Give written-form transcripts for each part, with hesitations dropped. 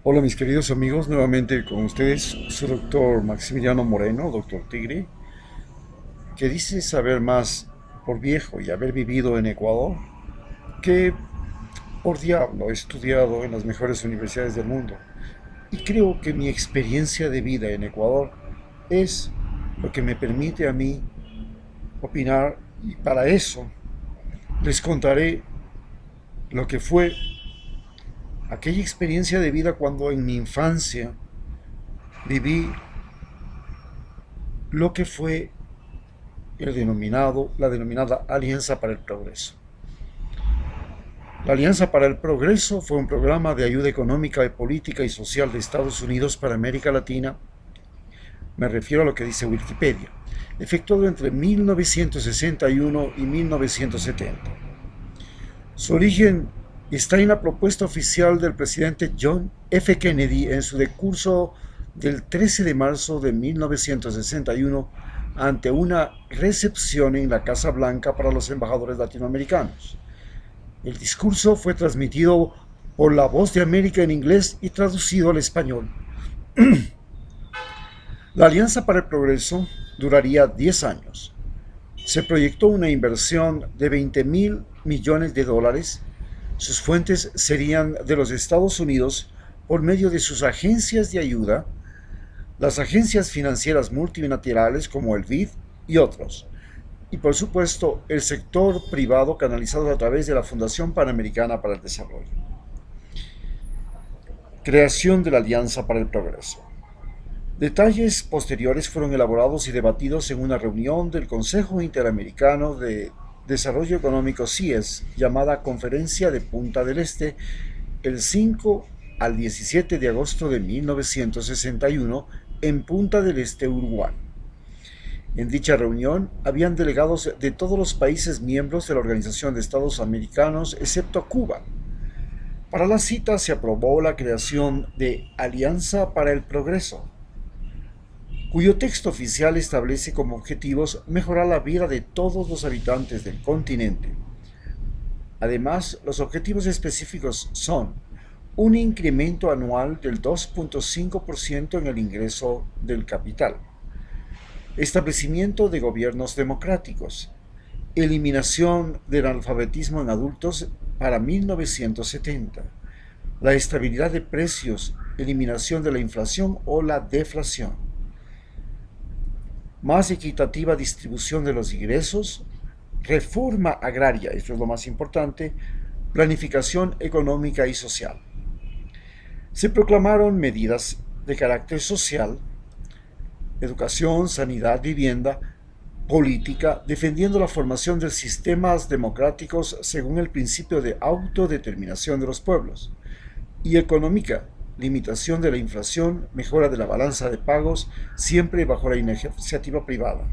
Hola mis queridos amigos, nuevamente con ustedes su doctor Maximiliano Moreno, doctor Tigre, que dice saber más por viejo y haber vivido en Ecuador que por diablo he estudiado en las mejores universidades del mundo. Y creo que mi experiencia de vida en Ecuador es lo que me permite a mí opinar, y para eso les contaré lo que fue aquella experiencia de vida cuando en mi infancia viví lo que fue la denominada Alianza para el Progreso. La Alianza para el Progreso fue un programa de ayuda económica, política y social de Estados Unidos para América Latina, me refiero a lo que dice Wikipedia, efectuado entre 1961 y 1970. Su origen está en la propuesta oficial del presidente John F. Kennedy en su discurso del 13 de marzo de 1961 ante una recepción en la Casa Blanca para los embajadores latinoamericanos. El discurso fue transmitido por La Voz de América en inglés y traducido al español. La Alianza para el Progreso duraría 10 años. Se proyectó una inversión de 20.000 millones de dólares. Sus fuentes serían de los Estados Unidos por medio de sus agencias de ayuda, las agencias financieras multilaterales como el BID y otros, y por supuesto el sector privado canalizado a través de la Fundación Panamericana para el Desarrollo. Creación de la Alianza para el Progreso. Detalles posteriores fueron elaborados y debatidos en una reunión del Consejo Interamericano de Desarrollo Económico CIES, llamada Conferencia de Punta del Este, el 5 al 17 de agosto de 1961 en Punta del Este, Uruguay. En dicha reunión habían delegados de todos los países miembros de la Organización de Estados Americanos, excepto Cuba. Para la cita se aprobó la creación de Alianza para el Progreso, cuyo texto oficial establece como objetivos mejorar la vida de todos los habitantes del continente. Además, los objetivos específicos son un incremento anual del 2.5% en el ingreso del capital, establecimiento de gobiernos democráticos, eliminación del analfabetismo en adultos para 1970, la estabilidad de precios, eliminación de la inflación o la deflación, más equitativa distribución de los ingresos, reforma agraria, esto es lo más importante, planificación económica y social. Se proclamaron medidas de carácter social, educación, sanidad, vivienda, política, defendiendo la formación de sistemas democráticos según el principio de autodeterminación de los pueblos, y económica, limitación de la inflación, mejora de la balanza de pagos, siempre bajo la iniciativa privada.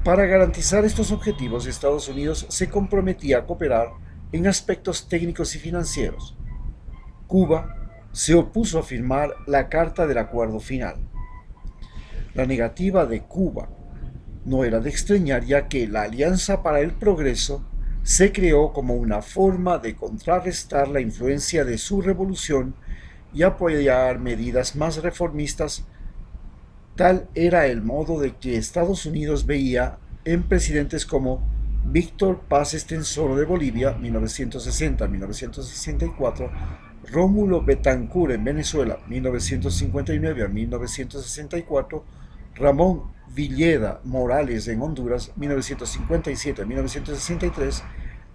Para garantizar estos objetivos, Estados Unidos se comprometía a cooperar en aspectos técnicos y financieros. Cuba se opuso a firmar la Carta del Acuerdo Final. La negativa de Cuba no era de extrañar, ya que la Alianza para el Progreso se creó como una forma de contrarrestar la influencia de su revolución y apoyar medidas más reformistas. Tal era el modo de que Estados Unidos veía en presidentes como Víctor Paz Estenssoro de Bolivia, 1960-1964, Rómulo Betancourt en Venezuela, 1959 a 1964, Ramón Villeda Morales en Honduras, 1957 a 1963,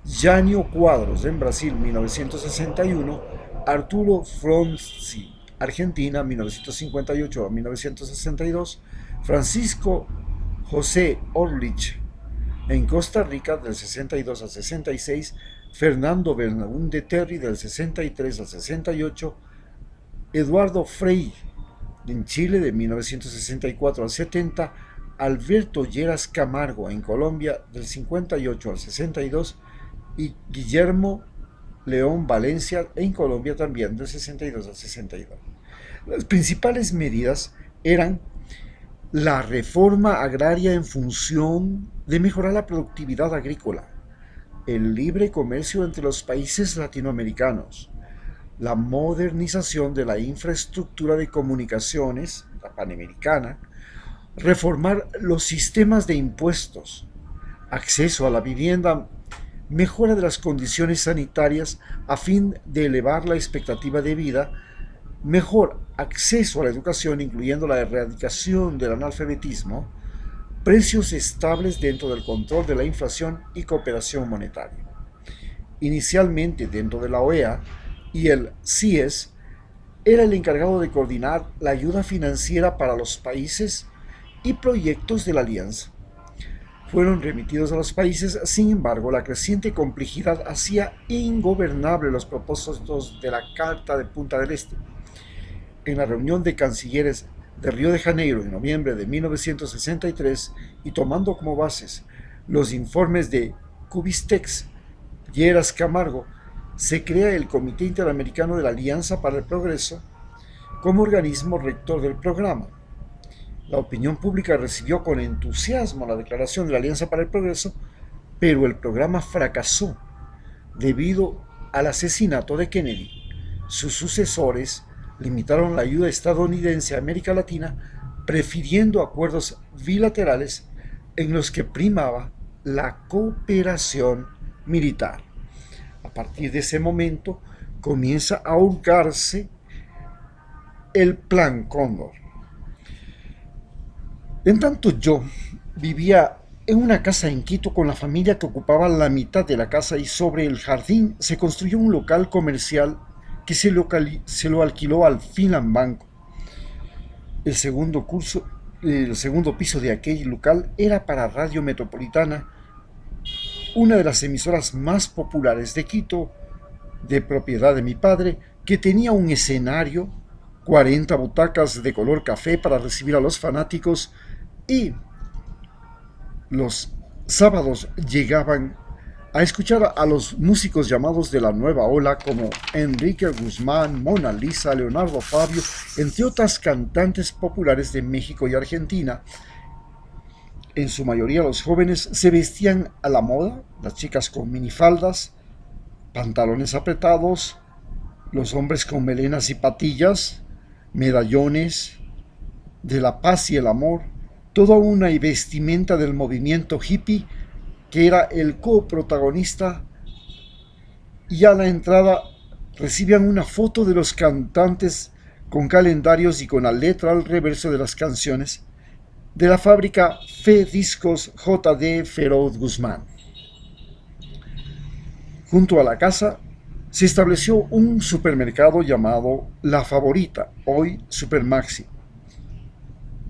Jânio Quadros en Brasil, 1961, Arturo Frondizi, Argentina, 1958 a 1962, Francisco José Orlich en Costa Rica, del 62 al 66, Fernando Belaúnde Terry, del 63 al 68, Eduardo Frei en Chile, de 1964 al 70, Alberto Lleras Camargo en Colombia, del 58 al 62, y Guillermo León Valencia en Colombia también, del 62 al 62. Las principales medidas eran la reforma agraria en función de mejorar la productividad agrícola, el libre comercio entre los países latinoamericanos, la modernización de la infraestructura de comunicaciones, la Panamericana, reformar los sistemas de impuestos, acceso a la vivienda, mejora de las condiciones sanitarias a fin de elevar la expectativa de vida, mejor acceso a la educación, incluyendo la erradicación del analfabetismo, precios estables dentro del control de la inflación y cooperación monetaria. Inicialmente dentro de la OEA y el CIES, era el encargado de coordinar la ayuda financiera para los países y proyectos de la alianza. Fueron remitidos a los países, sin embargo, la creciente complejidad hacía ingobernable los propósitos de la Carta de Punta del Este. En la reunión de cancilleres de Río de Janeiro en noviembre de 1963 y tomando como bases los informes de Kubistex y Lleras Camargo, se crea el Comité Interamericano de la Alianza para el Progreso como organismo rector del programa. La opinión pública recibió con entusiasmo la declaración de la Alianza para el Progreso, pero el programa fracasó debido al asesinato de Kennedy. Sus sucesores limitaron la ayuda estadounidense a América Latina, prefiriendo acuerdos bilaterales en los que primaba la cooperación militar. A partir de ese momento comienza a ahorcarse el Plan Cóndor. En tanto yo vivía en una casa en Quito con la familia que ocupaba la mitad de la casa y sobre el jardín se construyó un local comercial que se lo alquiló al Finland Bank. El segundo piso de aquel local era para Radio Metropolitana, una de las emisoras más populares de Quito, de propiedad de mi padre, que tenía un escenario, 40 butacas de color café para recibir a los fanáticos y los sábados llegaban a escuchar a los músicos llamados de la nueva ola como Enrique Guzmán, Mona Lisa, Leonardo Fabio, entre otras cantantes populares de México y Argentina. En su mayoría los jóvenes se vestían a la moda, las chicas con minifaldas, pantalones apretados, los hombres con melenas y patillas, medallones de la paz y el amor, toda una vestimenta del movimiento hippie que era el coprotagonista, y a la entrada recibían una foto de los cantantes con calendarios y con la letra al reverso de las canciones de la fábrica Fe Discos J.D. Feroz Guzmán. Junto a la casa se estableció un supermercado llamado La Favorita, hoy Supermaxi,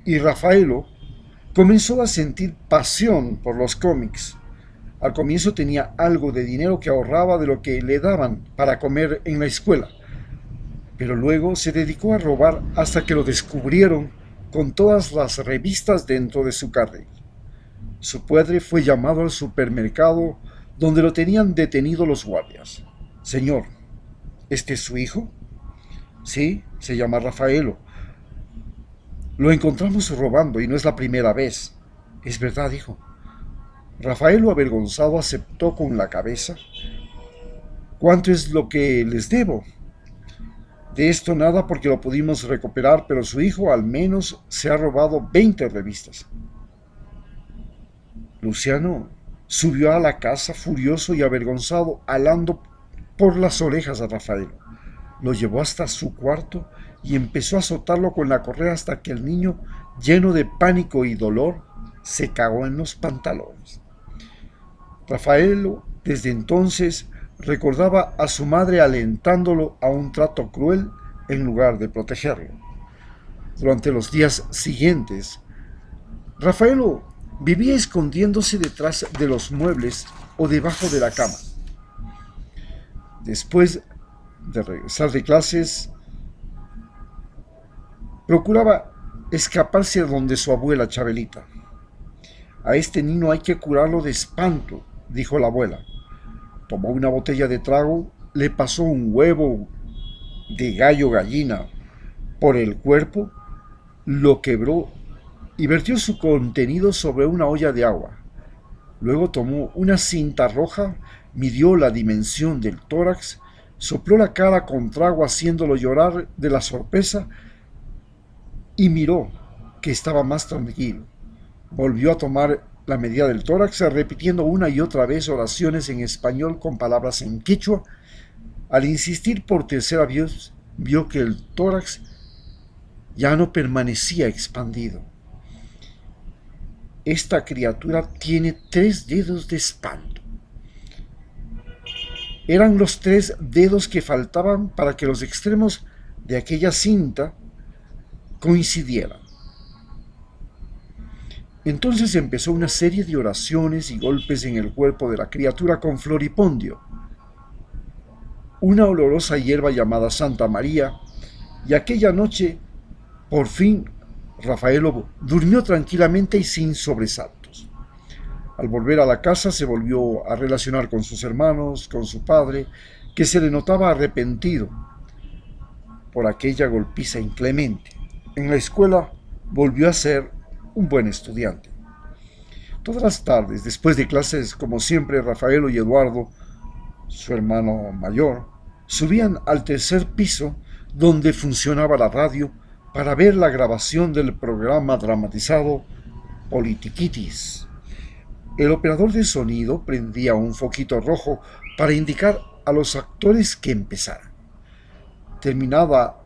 y Rafaelo comenzó a sentir pasión por los cómics. Al comienzo tenía algo de dinero que ahorraba de lo que le daban para comer en la escuela, pero luego se dedicó a robar hasta que lo descubrieron con todas las revistas dentro de su carril. Su padre fue llamado al supermercado donde lo tenían detenido los guardias. Señor, ¿este es su hijo? Sí, se llama Rafaelo. Lo encontramos robando y no es la primera vez. Es verdad, hijo. Rafaelo, avergonzado, aceptó con la cabeza. ¿Cuánto es lo que les debo? De esto nada porque lo pudimos recuperar, pero su hijo al menos se ha robado 20 revistas. Luciano subió a la casa furioso y avergonzado, alando por las orejas a Rafaelo. Lo llevó hasta su cuarto y empezó a azotarlo con la correa hasta que el niño, lleno de pánico y dolor, se cagó en los pantalones. Rafaelo, desde entonces, recordaba a su madre alentándolo a un trato cruel en lugar de protegerlo. Durante los días siguientes, Rafaelo vivía escondiéndose detrás de los muebles o debajo de la cama. Después de regresar de clases, procuraba escaparse a donde su abuela Chabelita. A este niño hay que curarlo de espanto, dijo la abuela. Tomó una botella de trago, le pasó un huevo de gallo gallina por el cuerpo, lo quebró y vertió su contenido sobre una olla de agua. Luego tomó una cinta roja, midió la dimensión del tórax, sopló la cara con trago haciéndolo llorar de la sorpresa y miró que estaba más tranquilo. Volvió a tomar la medida del tórax, repitiendo una y otra vez oraciones en español con palabras en quechua. Al insistir por tercera vez, vio que el tórax ya no permanecía expandido. Esta criatura tiene 3 dedos de espanto. Eran los 3 dedos que faltaban para que los extremos de aquella cinta coincidieran. Entonces empezó una serie de oraciones y golpes en el cuerpo de la criatura con floripondio, una olorosa hierba llamada Santa María, y aquella noche, por fin, Rafaelo durmió tranquilamente y sin sobresaltos. Al volver a la casa se volvió a relacionar con sus hermanos, con su padre, que se le notaba arrepentido por aquella golpiza inclemente. En la escuela volvió a ser un buen estudiante. Todas las tardes, después de clases, como siempre, Rafaelo y Eduardo, su hermano mayor, subían al tercer piso donde funcionaba la radio para ver la grabación del programa dramatizado Politiquitis. El operador de sonido prendía un foquito rojo para indicar a los actores que empezaran. Terminada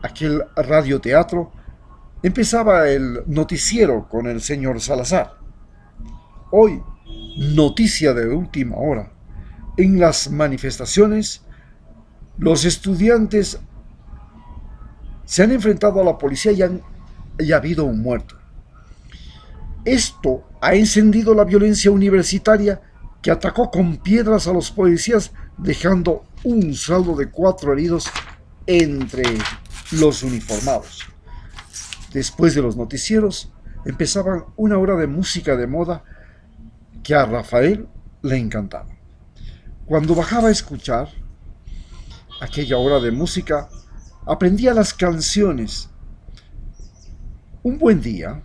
aquel radioteatro, empezaba el noticiero con el señor Salazar. Hoy, noticia de última hora. En las manifestaciones, los estudiantes se han enfrentado a la policía y ha habido un muerto. Esto ha encendido la violencia universitaria que atacó con piedras a los policías, dejando un saldo de 4 heridos entre los uniformados. Después de los noticieros, empezaban una hora de música de moda que a Rafael le encantaba. Cuando bajaba a escuchar aquella hora de música, aprendía las canciones. Un buen día,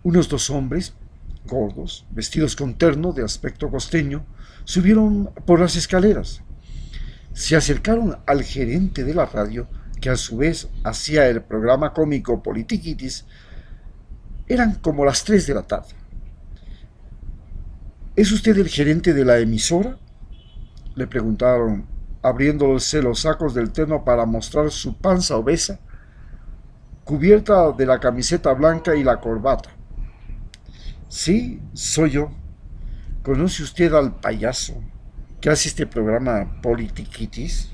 unos 2 hombres, gordos, vestidos con terno de aspecto costeño, subieron por las escaleras. Se acercaron al gerente de la radio, que a su vez hacía el programa cómico Politiquitis. Eran como las 3 de la tarde. ¿Es usted el gerente de la emisora?, le preguntaron, abriéndose los sacos del terno para mostrar su panza obesa, cubierta de la camiseta blanca y la corbata. Sí, soy yo. ¿Conoce usted al payaso que hace este programa Politiquitis?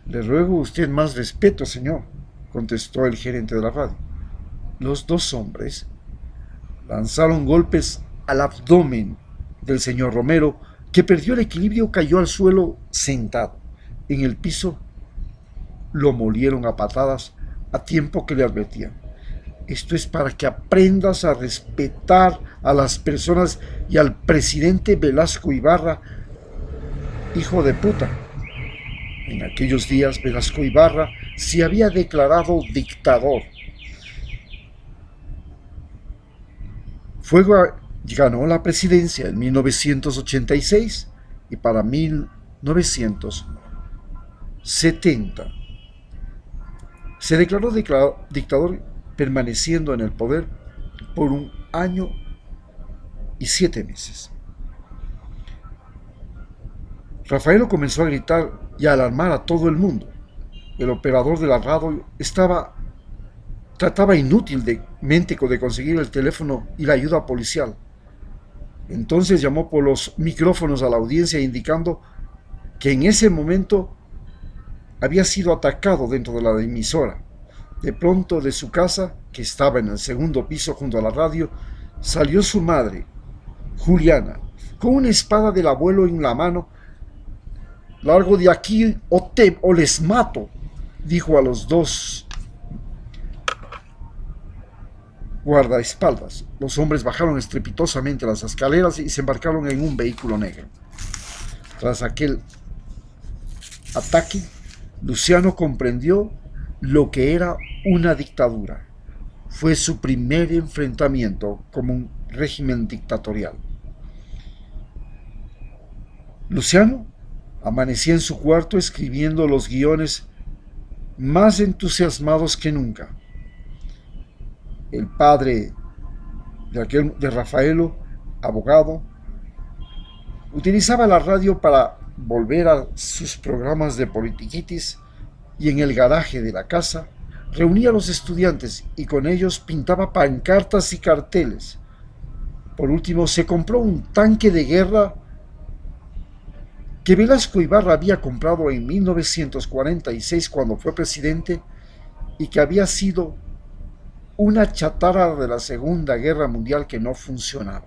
Le ruego a usted más respeto, señor, contestó el gerente de la radio. Los 2 hombres lanzaron golpes al abdomen del señor Romero, que perdió el equilibrio, cayó al suelo sentado. En el piso lo molieron a patadas a tiempo que le advertían: esto es para que aprendas a respetar a las personas y al presidente Velasco Ibarra, hijo de puta. En aquellos días Velasco Ibarra se había declarado dictador. Fuego ganó la presidencia en 1986 y para 1970 se declaró dictador, permaneciendo en el poder por 1 año y 7 meses. Rafaelo comenzó a gritar y a alarmar a todo el mundo. El operador de la radio trataba inútilmente de conseguir el teléfono y la ayuda policial. Entonces llamó por los micrófonos a la audiencia indicando que en ese momento había sido atacado dentro de la emisora. De pronto, de su casa, que estaba en el 2º piso junto a la radio, salió su madre, Juliana, con una espada del abuelo en la mano. «Largo de aquí o les mato», dijo a los 2 guardaespaldas. Los hombres bajaron estrepitosamente las escaleras y se embarcaron en un vehículo negro. Tras aquel ataque, Luciano comprendió lo que era una dictadura. Fue su primer enfrentamiento con un régimen dictatorial. Luciano Amanecía en su cuarto escribiendo los guiones más entusiasmados que nunca. El padre de Rafaelo, abogado, utilizaba la radio para volver a sus programas de politiquitis y en el garaje de la casa reunía a los estudiantes y con ellos pintaba pancartas y carteles. Por último, se compró un tanque de guerra que Velasco Ibarra había comprado en 1946 cuando fue presidente y que había sido una chatarra de la Segunda Guerra Mundial que no funcionaba.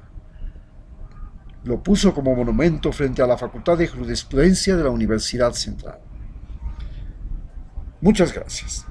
Lo puso como monumento frente a la Facultad de Jurisprudencia de la Universidad Central. Muchas gracias.